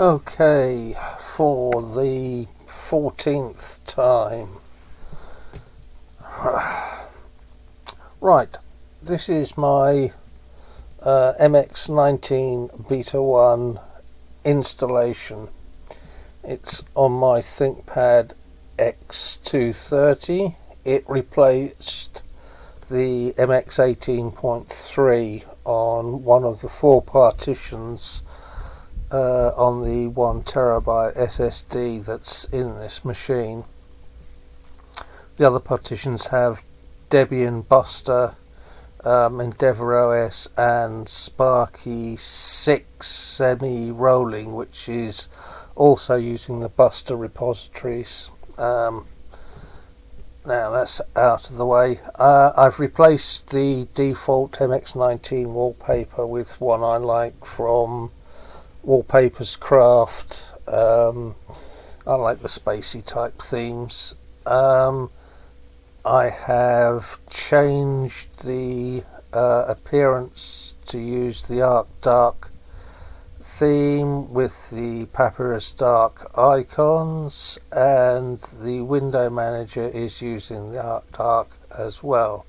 Okay, for the 14th time. Right, this is my MX19 Beta 1 installation. It's on my Thinkpad X230. It replaced the MX18.3 on one of the 4 partitions on the 1TB SSD that's in this machine. The other partitions have Debian Buster, EndeavourOS and Sparky 6 semi-rolling, which is also using the Buster repositories. Now that's out of the way. I've replaced the default MX19 wallpaper with one I like from Wallpapers Craft. I like the spacey type themes. I have changed the appearance to use the Arc Dark theme with the Papyrus Dark icons, and the window manager is using the Arc Dark as well.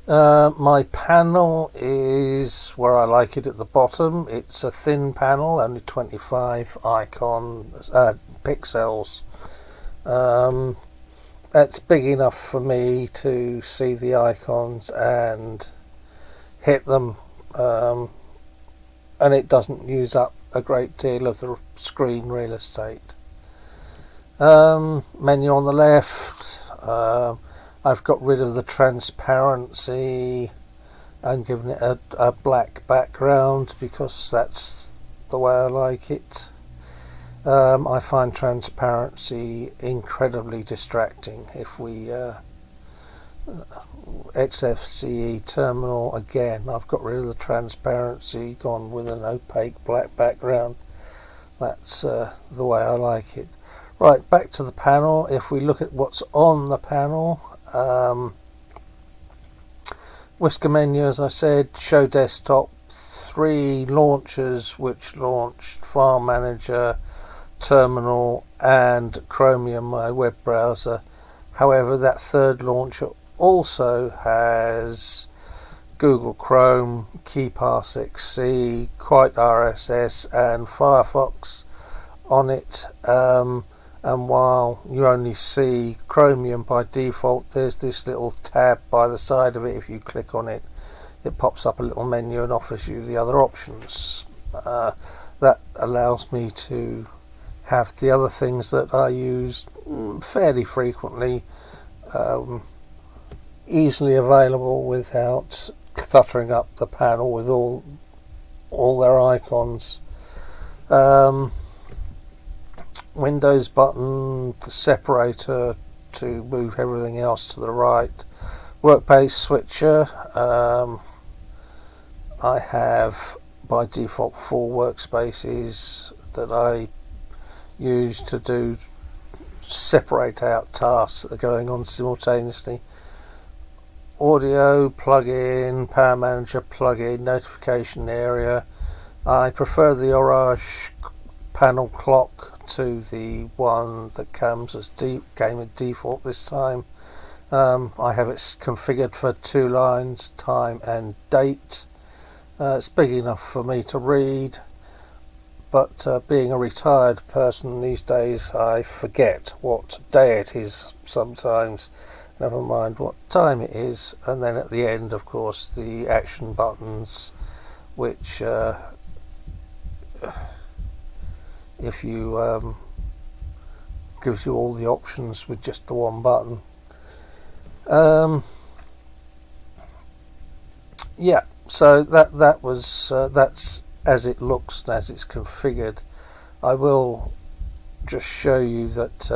My panel is where I like it at the bottom. It's a thin panel, only 25 pixels. That's big enough for me to see the icons and hit them, and it doesn't use up a great deal of the screen real estate. Menu on the left. I've got rid of the transparency and given it a black background because that's the way I like it. I find transparency incredibly distracting. If we XFCE terminal again, I've got rid of the transparency, gone with an opaque black background. That's the way I like it. Right, back to the panel. If we look at what's on the panel, whisker menu, as I said, show desktop, 3 launchers which launched File Manager, Terminal and Chromium, my web browser. However, that third launcher also has Google Chrome, KeyPass XC, Quite RSS and Firefox on it. And while you only see Chromium by default, there's this little tab by the side of it. If you click on it, it pops up a little menu and offers you the other options. That allows me to have the other things that I use fairly frequently easily available without cluttering up the panel with all their icons. Windows button, the separator to move everything else to the right, workspace switcher. I have by default 4 workspaces that I use to separate out tasks that are going on simultaneously. Audio plugin, Power Manager plugin, notification area. I prefer the Orage panel clock to the one that came as default this time. I have it configured for 2 lines, time and date. It's big enough for me to read, but being a retired person these days, I forget what day it is sometimes, never mind what time it is. And then at the end, of course, the action buttons, which if you gives you all the options with just the one button. Yeah, so that's as it looks and as it's configured. I will just show you that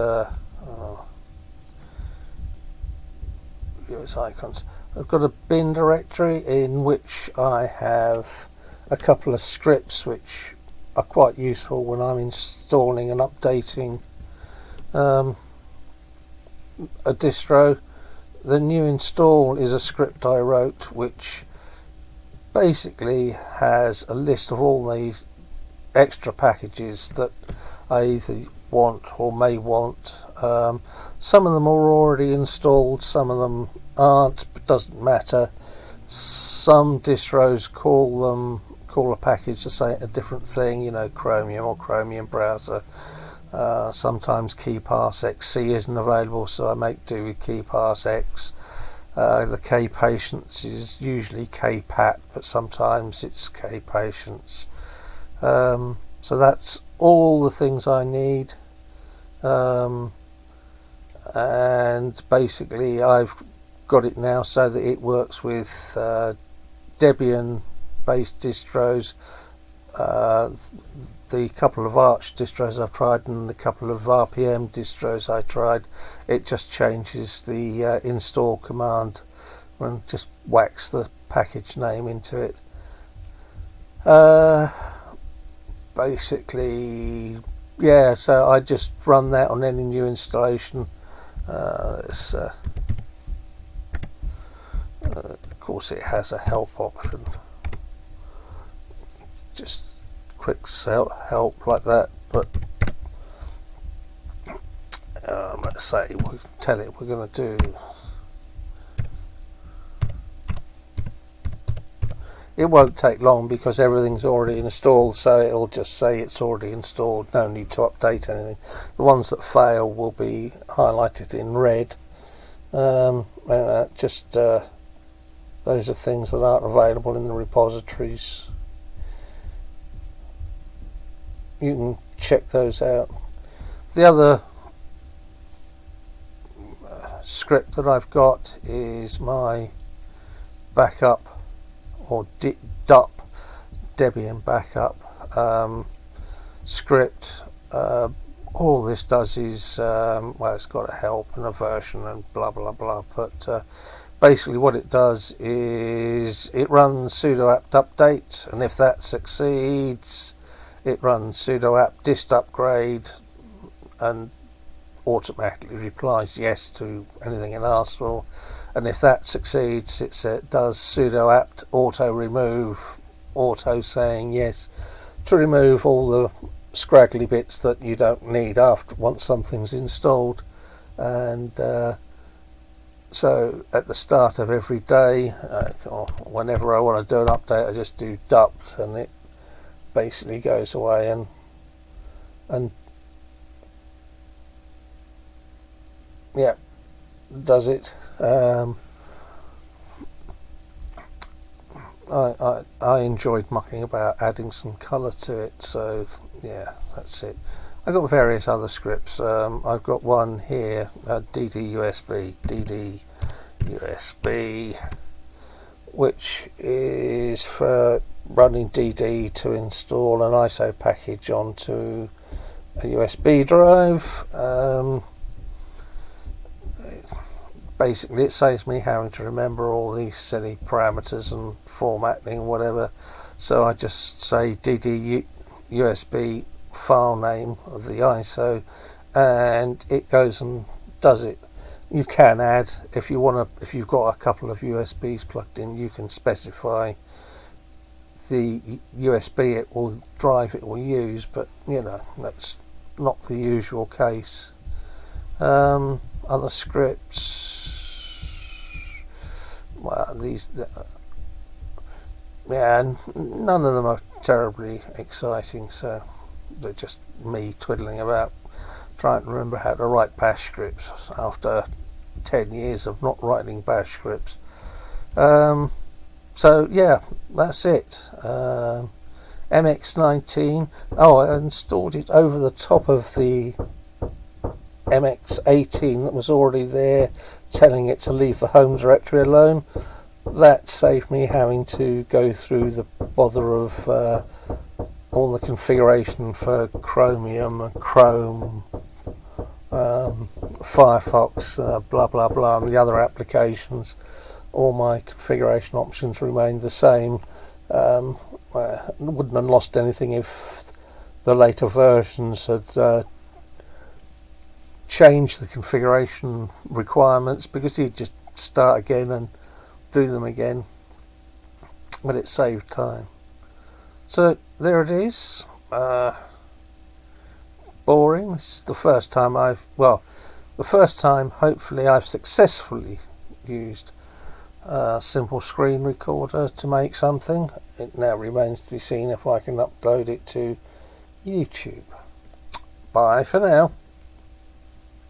its icons. I've got a bin directory in which I have a couple of scripts which are quite useful when I'm installing and updating a distro. The new install is a script I wrote which basically has a list of all these extra packages that I either want or may want. Some of them are already installed, some of them aren't, but doesn't matter. Some distros call a package to say a different thing, you know, Chromium or Chromium browser. Sometimes KeyPassXC isn't available, so I make do with KeyPassX. The KPatience is usually KPat, but sometimes it's KPatience. So that's all the things I need. And basically I've got it now so that it works with Debian based distros, the couple of Arch distros I've tried and a couple of RPM distros I tried. It just changes the install command and just whacks the package name into it. Basically, yeah, so I just run that on any new installation. Of course it has a help option, just quick help like that, but let's say we'll tell it we're going to do. It won't take long because everything's already installed, so it'll just say it's already installed, no need to update anything. The ones that fail will be highlighted in red. Those are things that aren't available in the repositories. You can check those out. The other script that I've got is my backup or DUP, Debian backup script. All this does is, well, it's got a help and a version and blah blah blah, but basically what it does is it runs sudo apt update, and if that succeeds it runs sudo apt dist upgrade and automatically replies yes to anything it asks for. And if that succeeds, it does sudo apt auto remove, auto saying yes to remove all the scraggly bits that you don't need once something's installed. And so at the start of every day, or whenever I want to do an update, I just do dupt, and it basically goes away and yeah, does it. I enjoyed mucking about, adding some colour to it, so yeah, that's it. I've got various other scripts. I've got one here, DDUSB, which is for running DD to install an ISO package onto a USB drive. Basically it saves me having to remember all these silly parameters and formatting and whatever, so I just say DD USB file name of the ISO and it goes and does it. You can add, if you want to, if you've got a couple of USBs plugged in, you can specify the USB drive it will use, but you know, that's not the usual case. Other scripts, well, yeah, none of them are terribly exciting, so they're just me twiddling about trying to remember how to write bash scripts after 10 years of not writing bash scripts. So yeah, that's it. MX19, I installed it over the top of the MX18 that was already there, telling it to leave the home directory alone. That saved me having to go through the bother of all the configuration for Chromium and Chrome, Firefox, blah blah blah, and the other applications. All my configuration options remained the same. I wouldn't have lost anything if the later versions had change the configuration requirements, because you just start again and do them again, but it saved time. So there it is, boring. This is the first time hopefully I've successfully used Simple Screen Recorder to make something. It now remains to be seen if I can upload it to YouTube. Bye for now.